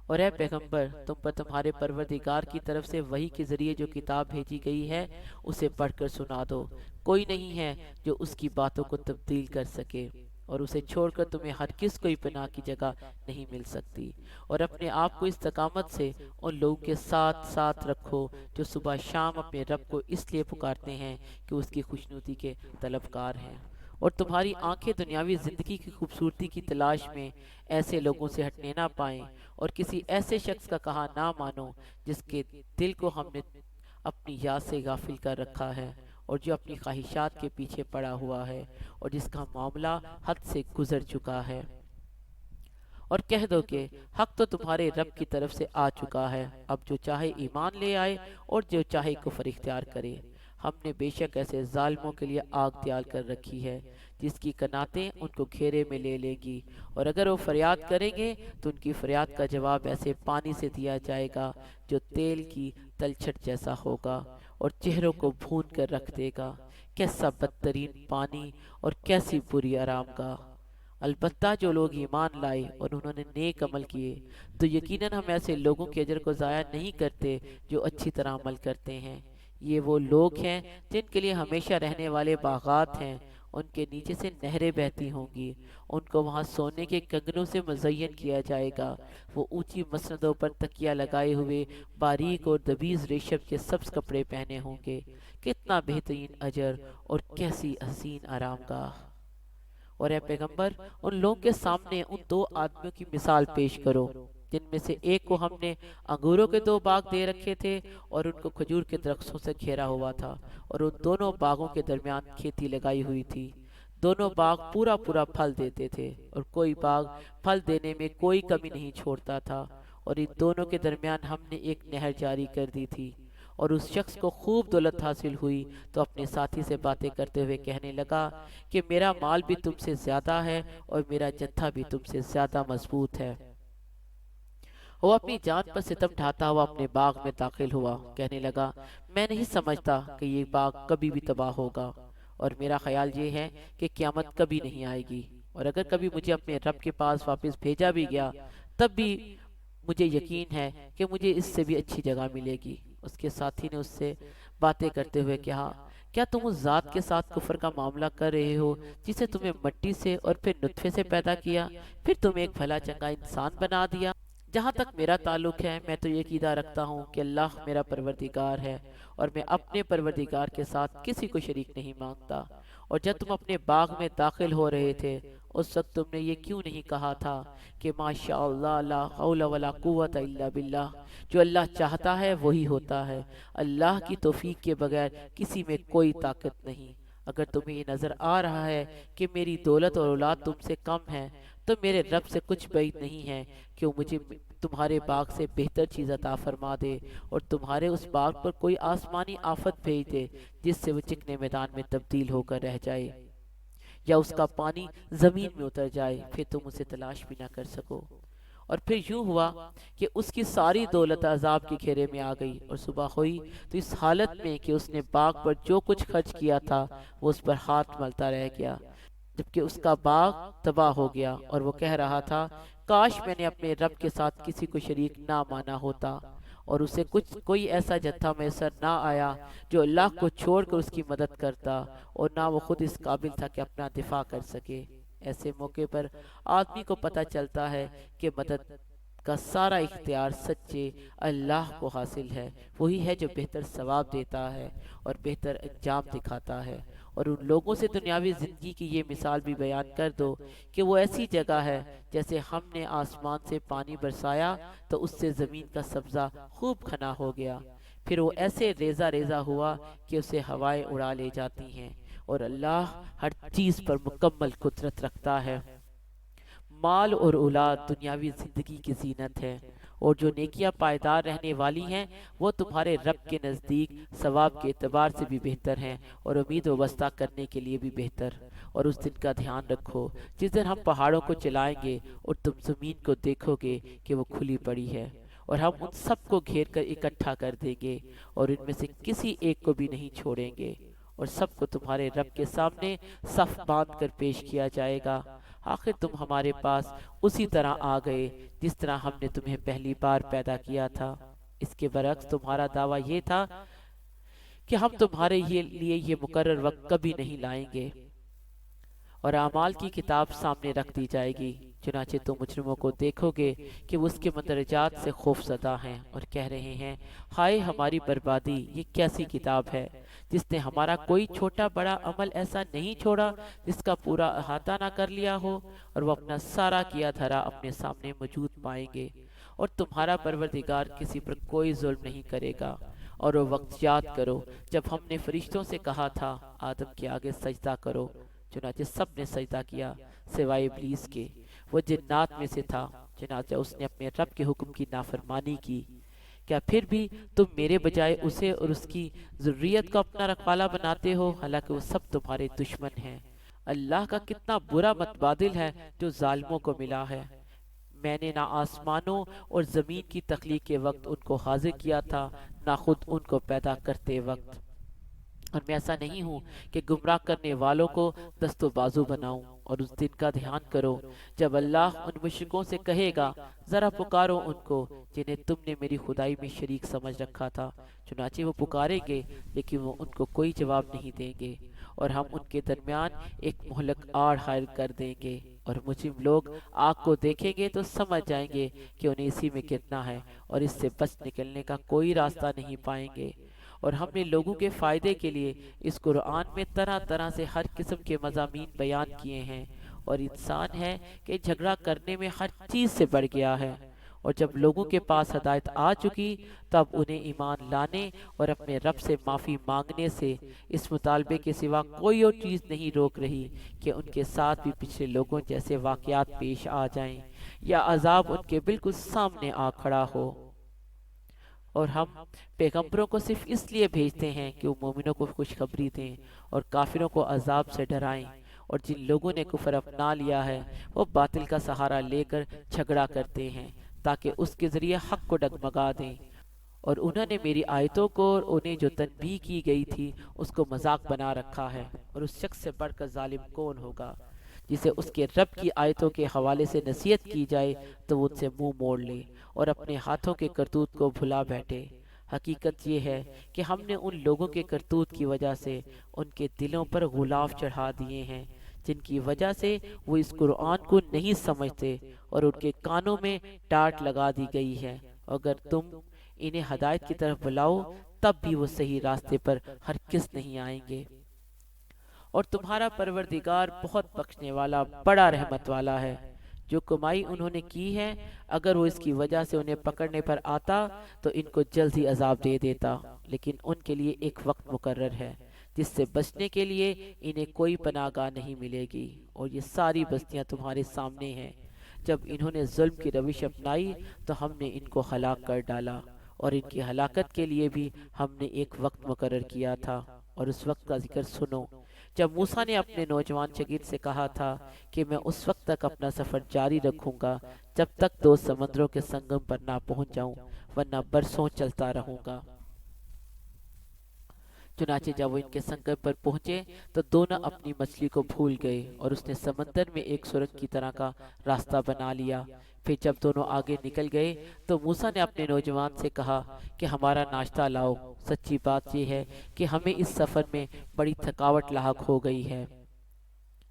اور اے پیغمبر، تم پر تمہارے پروردگار کی طرف سے وحی کے ذریعے جو کتاب بھیجی گئی ہے اسے پڑھ کر سنا دو۔ کوئی نہیں ہے جو اس کی باتوں کو تبدیل کر سکے، اور اسے چھوڑ کر تمہیں ہرگز کوئی پناہ کی جگہ نہیں مل سکتی۔ اور اپنے آپ کو استقامت سے ان لوگوں کے ساتھ ساتھ رکھو جو صبح شام اپنے رب کو اس لیے پکارتے ہیں کہ اس کی خوشنودی کے طلبکار ہیں۔ اور تمہاری آنکھیں دنیاوی زندگی کی خوبصورتی کی تلاش میں ایسے لوگوں سے ہٹنے نہ پائیں، اور کسی ایسے شخص کا کہا نہ مانو جس کے دل کو ہم نے اپنی یاد سے غافل کر رکھا ہے، اور جو اپنی خواہشات کے پیچھے پڑا ہوا ہے، اور جس کا معاملہ حد سے گزر چکا ہے۔ اور کہہ دو کہ حق تو تمہارے رب کی طرف سے آ چکا ہے، اب جو چاہے ایمان لے آئے اور جو چاہے کفر اختیار کرے۔ ہم نے بے شک ایسے ظالموں کے لیے آگ تیار کر رکھی ہے جس کی قناتیں ان کو گھیرے میں لے لیں گی، اور اگر وہ فریاد کریں گے تو ان کی فریاد کا جواب ایسے پانی سے دیا جائے گا جو تیل کی تلچھٹ جیسا ہوگا اور چہروں کو بھون کر رکھ دے گا۔ کیسا بدترین پانی اور کیسی بری آرام گاہ! البتہ جو لوگ ایمان لائے اور انہوں نے نیک عمل کیے تو یقیناً ہم ایسے لوگوں کے اجر کو ضائع نہیں کرتے جو اچھی طرح عمل کرتے ہیں۔ یہ وہ لوگ ہیں جن کے لیے ہمیشہ رہنے والے باغات ہیں، ان کے نیچے سے نہریں بہتی ہوں گی، ان کو وہاں سونے کے کنگنوں سے مزین کیا جائے گا، وہ اونچی مسندوں پر تکیہ لگائے ہوئے باریک اور دبیز ریشم کے سبز کپڑے پہنے ہوں گے۔ کتنا بہترین اجر اور کیسی حسین آرام گاہ! اور اے پیغمبر، ان لوگوں کے سامنے ان 2 آدمیوں کی مثال پیش کرو جن میں سے ایک کو ہم نے انگوروں کے 2 باغ دے رکھے تھے اور ان کو کھجور کے درختوں سے گھیرا ہوا تھا، اور ان دونوں باغوں کے درمیان کھیتی لگائی ہوئی تھی۔ دونوں باغ پورا پورا پھل دیتے تھے، اور کوئی باغ پھل دینے میں کوئی کمی نہیں چھوڑتا تھا، اور ان دونوں کے درمیان ہم نے ایک نہر جاری کر دی تھی۔ اور اس شخص کو خوب دولت حاصل ہوئی تو اپنے ساتھی سے باتیں کرتے ہوئے کہنے لگا کہ میرا مال بھی تم سے زیادہ ہے اور میرا جتھا بھی تم سے زیادہ مضبوط ہے۔ وہ اپنی جان پر ستم ڈھاتا ہوا اپنے باغ میں داخل ہوا، کہنے لگا میں نہیں سمجھتا کہ یہ باغ کبھی بھی تباہ ہوگا، اور میرا خیال یہ ہے کہ قیامت کبھی نہیں آئے گی، اور اگر کبھی مجھے اپنے رب کے پاس واپس بھیجا بھی گیا تب بھی مجھے یقین ہے کہ مجھے اس سے بھی اچھی جگہ ملے گی۔ اس کے ساتھی نے اس سے باتیں کرتے ہوئے کہا کیا تم اس ذات کے ساتھ کفر کا معاملہ کر رہے ہو جسے تمہیں مٹی سے اور پھر نطفے سے پیدا کیا، پھر تمہیں ایک بھلا چنگا انسان بنا دیا؟ جہاں تک میرا تعلق ہے میں تو یہ عقیدہ رکھتا ہوں کہ اللہ میرا پروردگار ہے، اور میں اپنے پروردگار کے ساتھ کسی کو شریک نہیں مانگتا۔ اور جب تم اپنے باغ میں داخل ہو رہے تھے اس وقت تم نے یہ کیوں نہیں کہا تھا کہ ماشاء اللہ لا حول ولا قوت الا باللہ، جو اللہ چاہتا ہے وہی ہوتا ہے، اللہ کی توفیق کے بغیر کسی میں کوئی طاقت نہیں۔ اگر تمہیں یہ نظر آ رہا ہے کہ میری دولت اور اولاد تم سے کم ہے تو میرے رب سے کچھ بعید نہیں ہے کہ وہ مجھے تمہارے باغ سے بہتر چیز عطا فرما دے اور تمہارے اس باغ پر کوئی آسمانی آفت بھیج دے جس سے وہ چکنے میدان میں تبدیل ہو کر رہ جائے۔ یا اس کا پانی زمین میں اتر جائے، پھر تم اسے تلاش بھی نہ کر سکو۔ اور پھر یوں ہوا کہ اس کی ساری دولت عذاب کے گھیرے میں آ گئی، اور صبح ہوئی تو اس حالت میں کہ اس نے باغ پر جو کچھ خرچ کیا تھا وہ اس پر ہاتھ ملتا رہ گیا، جبکہ اس کا باغ تباہ ہو گیا۔ اور وہ کہہ رہا تھا، کاش میں نے اپنے رب کے ساتھ کسی کو شریک نہ مانا ہوتا۔ اور اسے کوئی ایسا جتھا میسر نہ آیا جو اللہ کو چھوڑ کر اس کی مدد کرتا، اور نہ وہ خود اس قابل تھا کہ اپنا دفاع کر سکے۔ ایسے موقع پر آدمی کو پتہ چلتا ہے کہ مدد کا سارا اختیار سچے اللہ کو حاصل ہے۔ وہی ہے جو بہتر ثواب دیتا ہے اور بہتر انجام دکھاتا ہے۔ اور ان لوگوں سے دنیاوی زندگی کی یہ مثال بھی بیان کر دو کہ وہ ایسی جگہ ہے جیسے ہم نے آسمان سے پانی برسایا تو اس سے زمین کا سبزہ خوب کھنا ہو گیا، پھر وہ ایسے ریزہ ریزہ ہوا کہ اسے ہوائیں اڑا لے جاتی ہیں۔ اور اللہ ہر چیز پر مکمل قدرت رکھتا ہے۔ مال اور اولاد دنیاوی زندگی کی زینت ہے، اور جو نیکیاں پائیدار رہنے والی ہیں وہ تمہارے رب کے نزدیک ثواب کے اعتبار سے بھی بہتر ہیں، اور امید وابستہ کرنے کے لیے بھی بہتر۔ اور اس دن کا دھیان رکھو جس دن ہم پہاڑوں کو چلائیں گے اور تم زمین کو دیکھو گے کہ وہ کھلی پڑی ہے، اور ہم ان سب کو گھیر کر اکٹھا کر دیں گے، اور ان میں سے کسی ایک کو بھی نہیں چھوڑیں گے، اور سب کو تمہارے رب کے سامنے صف باندھ کر پیش کیا جائے گا۔ آخر تم ہمارے پاس اسی طرح آ گئے جس طرح ہم نے تمہیں پہلی بار پیدا کیا تھا۔ اس کے برعکس تمہارا دعویٰ یہ تھا کہ ہم تمہارے لیے یہ مقرر وقت کبھی نہیں لائیں گے، اور اعمال کی کتاب سامنے رکھ دی جائے گی۔ چنانچہ تم مجرموں کو دیکھو گے کہ وہ اس کے مندرجات سے خوف زدہ ہیں اور کہہ رہے ہیں، ہائے ہماری بربادی، یہ کیسی کتاب ہے جس نے ہمارا کوئی چھوٹا بڑا عمل ایسا نہیں چھوڑا جس کا پورا احاطہ نہ کر لیا ہو۔ اور وہ اپنا سارا کیا دھرا اپنے سامنے موجود پائیں گے، اور تمہارا پروردگار کسی پر کوئی ظلم نہیں کرے گا۔ اور وہ وقت یاد کرو جب ہم نے فرشتوں سے کہا تھا، آدم کے آگے سجدہ کرو، چنانچہ سب نے سجدہ کیا سوائے ابلیس کے، وہ جنات میں سے تھا، چنانچہ اس نے اپنے رب کے حکم کی نافرمانی کی۔ کیا پھر بھی تم میرے بجائے اسے اور اس کی ذریت کو اپنا رکھوالا بناتے ہو، حالانکہ وہ سب تمہارے دشمن ہیں۔ اللہ کا کتنا برا متبادل ہے جو ظالموں کو ملا ہے۔ میں نے نہ آسمانوں اور زمین کی تخلیق کے وقت ان کو حاضر کیا تھا، نہ خود ان کو پیدا کرتے وقت، اور میں ایسا نہیں ہوں کہ گمراہ کرنے والوں کو دست و بازو بناؤں۔ اور اس دن کا دھیان کرو جب اللہ ان مشرکوں سے کہے گا، ذرا پکارو ان کو جنہیں تم نے میری خدائی میں شریک سمجھ رکھا تھا۔ چنانچہ وہ پکاریں گے لیکن وہ ان کو کوئی جواب نہیں دیں گے، اور ہم ان کے درمیان ایک مہلک آڑ حائل کر دیں گے۔ اور مجرم لوگ آگ کو دیکھیں گے تو سمجھ جائیں گے کہ انہیں اسی میں گرنا ہے، اور اس سے بچ نکلنے کا کوئی راستہ نہیں پائیں گے۔ اور ہم نے لوگوں کے فائدے کے لیے اس قرآن میں طرح طرح سے ہر قسم کے مضامین بیان کیے ہیں، اور انسان ہے کہ جھگڑا کرنے میں ہر چیز سے بڑھ گیا ہے۔ اور جب لوگوں کے پاس ہدایت آ چکی تب انہیں ایمان لانے اور اپنے رب سے معافی مانگنے سے اس مطالبے کے سوا کوئی اور چیز نہیں روک رہی کہ ان کے ساتھ بھی پچھلے لوگوں جیسے واقعات پیش آ جائیں، یا عذاب ان کے بالکل سامنے آ کھڑا ہو۔ اور ہم پیغمبروں کو صرف اس لیے بھیجتے ہیں کہ وہ مومنوں کو خوشخبری دیں اور کافروں کو عذاب سے ڈرائیں۔ اور جن لوگوں نے کفر اپنا لیا ہے وہ باطل کا سہارا لے کر جھگڑا کرتے ہیں تاکہ اس کے ذریعے حق کو ڈگمگا دیں، اور انہوں نے میری آیتوں کو اور انہیں جو تنبیہ کی گئی تھی اس کو مذاق بنا رکھا ہے۔ اور اس شخص سے بڑھ کر ظالم کون ہوگا جسے اس کے رب کی آیتوں کے حوالے سے نصیحت کی جائے تو وہ ان سے منہ موڑ لے اور اپنے ہاتھوں کے کرتوت کو بھلا بیٹھے۔ حقیقت یہ ہے کہ ہم نے ان لوگوں کے کرتوت کی وجہ سے ان کے دلوں پر غلاف چڑھا دیے ہیں جن کی وجہ سے وہ اس قرآن کو نہیں سمجھتے، اور ان کے کانوں میں ٹاٹ لگا دی گئی ہے۔ اگر تم انہیں ہدایت کی طرف بلاؤ تب بھی وہ صحیح راستے پر ہرگز نہیں آئیں گے۔ اور تمہارا پروردگار بہت بخشنے والا بڑا رحمت والا ہے۔ جو کمائی انہوں نے کی ہے اگر وہ اس کی وجہ سے انہیں پکڑنے پر آتا تو ان کو جلد ہی عذاب دے دیتا، لیکن ان کے لیے ایک وقت مقرر ہے جس سے بچنے کے لیے انہیں کوئی پناہ گاہ نہیں ملے گی۔ اور یہ ساری بستیاں تمہارے سامنے ہیں۔ جب انہوں نے ظلم کی روش اپنائی تو ہم نے ان کو ہلاک کر ڈالا، اور ان کی ہلاکت کے لیے بھی ہم نے ایک وقت مقرر کیا تھا۔ اور اس وقت کا ذکر سنو جب موسیٰ نے اپنے نوجوان شاگرد سے کہا تھا کہ میں اس وقت تک اپنا سفر جاری رکھوں گا جب تک دو سمندروں کے سنگم پر نہ پہنچ جاؤں، ورنہ برسوں چلتا رہوں گا۔ چنانچہ جب وہ ان کے سنگم پر پہنچے تو دونوں اپنی مچھلی کو بھول گئے اور اس نے سمندر میں ایک سرنگ کی طرح کا راستہ بنا لیا۔ پھر جب دونوں آگے نکل گئے تو موسیٰ نے اپنے نوجوان سے کہا کہ ہمارا ناشتہ لاؤ، سچی بات یہ ہے کہ ہمیں اس سفر میں بڑی تھکاوٹ لاحق ہو گئی ہے۔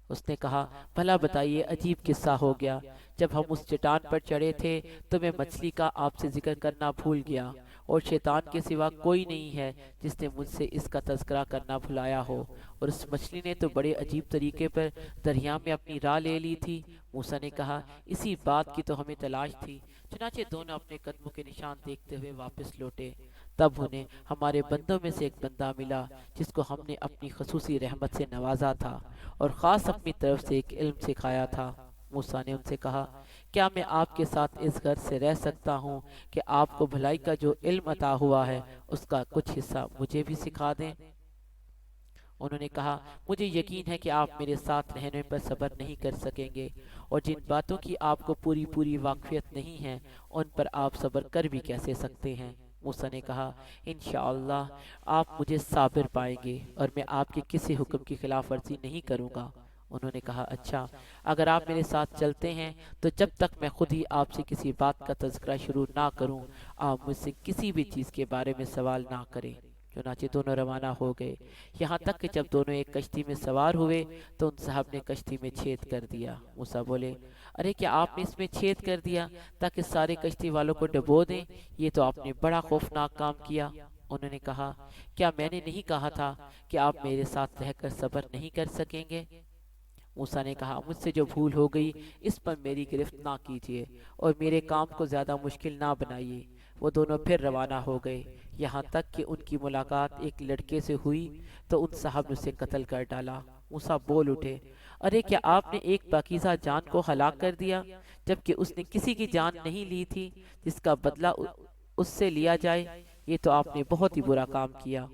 اس نے کہا بھلا بتائیے عجیب قصہ ہو گیا۔ جب ہم اس چٹان پر چڑھے تھے تو میں مچھلی کا آپ سے ذکر کرنا بھول گیا، اور شیطان کے سوا کوئی نہیں ہے جس نے مجھ سے اس کا تذکرہ کرنا بھلایا ہو، اور اس مچھلی نے تو بڑے عجیب طریقے پر دریا میں اپنی راہ لے لی تھی۔ موسیٰ نے کہا اسی بات کی تو ہمیں تلاش تھی۔ چنانچہ دونوں اپنے قدموں کے نشان دیکھتے ہوئے واپس لوٹے۔ تب انہیں ہمارے بندوں میں سے ایک بندہ ملا جس کو ہم نے اپنی خصوصی رحمت سے نوازا تھا اور خاص اپنی طرف سے ایک علم سکھایا تھا۔ موسیٰ نے ان سے کہا کیا میں آپ کے ساتھ اس غرض سے رہ سکتا ہوں کہ آپ کو بھلائی کا جو علم عطا ہوا ہے اس کا کچھ حصہ مجھے بھی سکھا دیں؟ انہوں نے کہا مجھے یقین ہے کہ آپ میرے ساتھ رہنے پر صبر نہیں کر سکیں گے، اور جن باتوں کی آپ کو پوری واقفیت نہیں ہے ان پر آپ صبر کر بھی کیسے سکتے ہیں؟ موسیٰ نے کہا انشاءاللہ آپ مجھے صابر پائیں گے اور میں آپ کے کسی حکم کی خلاف ورزی نہیں کروں گا۔ انہوں نے کہا اچھا، اگر آپ میرے ساتھ چلتے ہیں تو جب تک میں خود ہی آپ سے کسی بات کا تذکرہ شروع نہ کروں آپ مجھ سے کسی بھی چیز کے بارے میں سوال نہ کریں۔ چنانچہ دونوں روانہ ہو گئے، یہاں تک کہ جب دونوں ایک کشتی میں سوار ہوئے تو ان صاحب نے کشتی میں چھید کر دیا۔ موسیٰ بولے ارے کیا آپ نے اس میں چھید کر دیا تاکہ سارے کشتی والوں کو ڈبو دیں؟ یہ تو آپ نے بڑا خوفناک کام کیا۔ انہوں نے کہا کیا میں نے نہیں کہا تھا کہ آپ میرے ساتھ رہ کر صبر نہیں کر سکیں گے؟ موسیٰ نے کہا مجھ سے جو بھول ہو گئی اس پر میری گرفت نہ کیجیے اور میرے کام کو زیادہ مشکل نہ بنائیے۔ وہ دونوں پھر روانہ ہو گئے، یہاں تک کہ ان کی ملاقات ایک لڑکے سے ہوئی تو ان صاحب نے اسے قتل کر ڈالا۔ موسیٰ بول اٹھے ارے کیا آپ نے ایک پاکیزہ جان کو ہلاک کر دیا جبکہ اس نے کسی کی جان نہیں لی تھی جس کا بدلہ اس سے لیا جائے؟ یہ تو آپ نے بہت ہی برا کام کیا۔